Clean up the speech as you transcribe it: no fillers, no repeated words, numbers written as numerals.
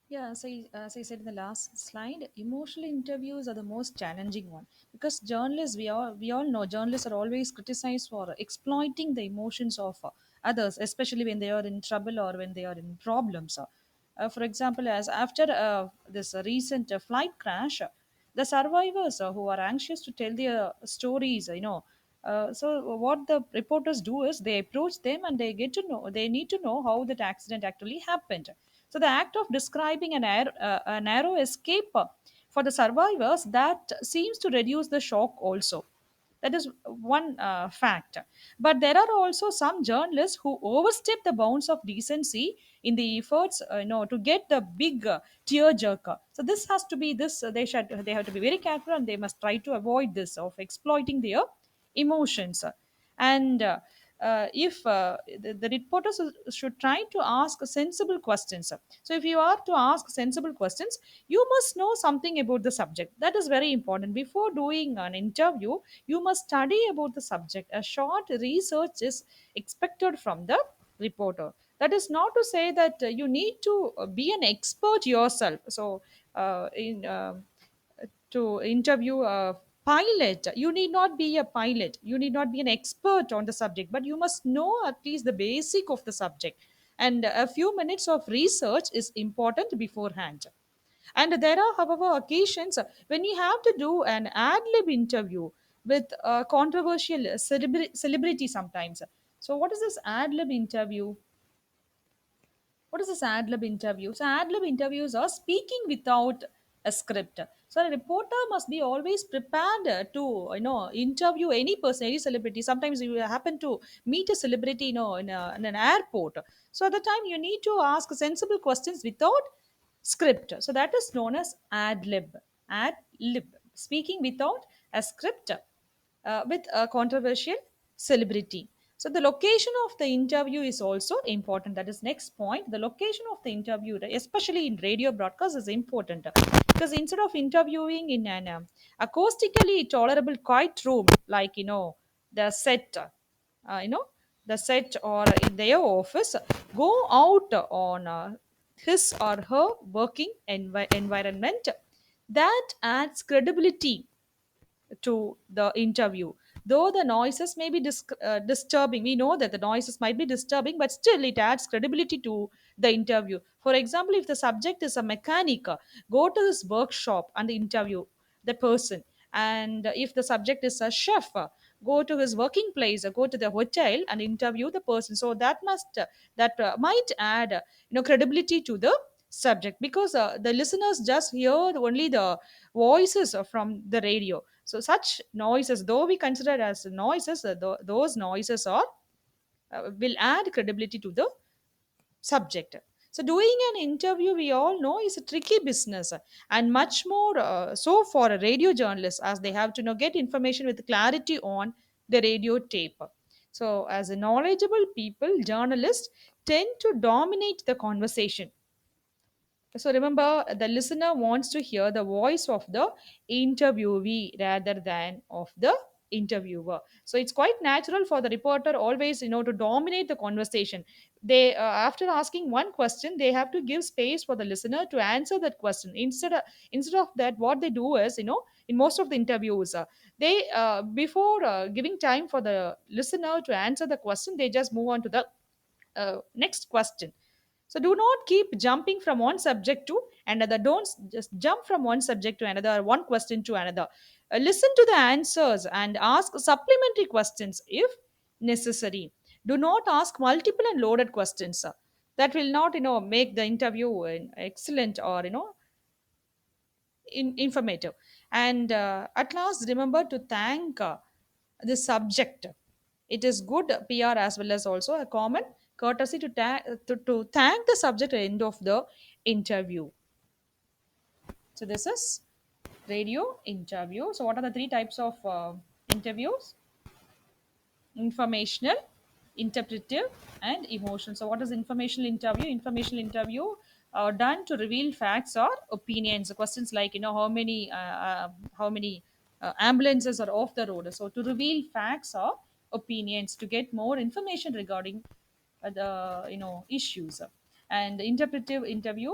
Yeah, as I said in the last slide, emotional interviews are the most challenging one because journalists, we all know journalists are always criticized for exploiting the emotions of others, especially when they are in trouble or when they are in problems. For example, as after this recent flight crash, the survivors who are anxious to tell their stories, so what the reporters do is they approach them and they need to know how that accident actually happened. So the act of describing a narrow escape for the survivors that seems to reduce the shock also. That is one fact. But there are also some journalists who overstep the bounds of decency in the efforts, to get the big tear jerker. So this has to be this. They have to be very careful and they must try to avoid this of exploiting their emotions. And if the reporters should try to ask sensible questions. So if you are to ask sensible questions, you must know something about the subject. That is very important. Before doing an interview, you must study about the subject. A short research is expected from the reporter. That is not to say that you need to be an expert yourself. So in to interview a pilot, you need not be a pilot, you need not be an expert on the subject, but you must know at least the basic of the subject, and a few minutes of research is important beforehand. And there are, however, occasions when you have to do an ad lib interview with a controversial celebrity sometimes. So what is this ad lib interview? What is this ad lib interview? So ad lib interviews are speaking without a script. So a reporter must be always prepared to interview any person, any celebrity. Sometimes you happen to meet a celebrity, in an airport. So at the time you need to ask sensible questions without script. So that is known as ad lib. Ad lib, speaking without a script with a controversial celebrity. So the location of the interview is also important. That is next point. The location of the interview, especially in radio broadcast, is important because instead of interviewing in an acoustically tolerable quiet room, like the set, the set or in their office, go out on his or her working environment. That adds credibility to the interview. Though the noises may be disturbing, we know that the noises might be disturbing, but still it adds credibility to the interview. For example, if the subject is a mechanic, go to this workshop and interview the person. And if the subject is a chef, go to his working place, go to the hotel and interview the person. So that might add credibility to the subject, because the listeners just hear only the voices from the radio. So such noises, though we consider as noises, those noises are will add credibility to the subject. So doing an interview, we all know, is a tricky business, and much more so for a radio journalist, as they have to get information with clarity on the radio tape. So as a knowledgeable people, journalists tend to dominate the conversation. So remember, the listener wants to hear the voice of the interviewee rather than of the interviewer. So it's quite natural for the reporter always, to dominate the conversation. They after asking one question, they have to give space for the listener to answer that question. Instead of that, what they do is, in most of the interviews, they before giving time for the listener to answer the question, they just move on to the next question. So do not keep jumping from one subject to another. Don't just jump from one subject to another, one question to another. Listen to the answers and ask supplementary questions if necessary. Do not ask multiple and loaded questions. That will not, make the interview excellent or, informative. And at last, remember to thank the subject. It is good PR as well as also a common courtesy to thank the subject at the end of the interview. So this is radio interview. So what are the three types of interviews? Informational, interpretive, and emotional. So what is informational interview? Informational interview done to reveal facts or opinions. Questions like, how many ambulances are off the road. So to reveal facts or opinions, to get more information regarding the issues. And interpretive interview,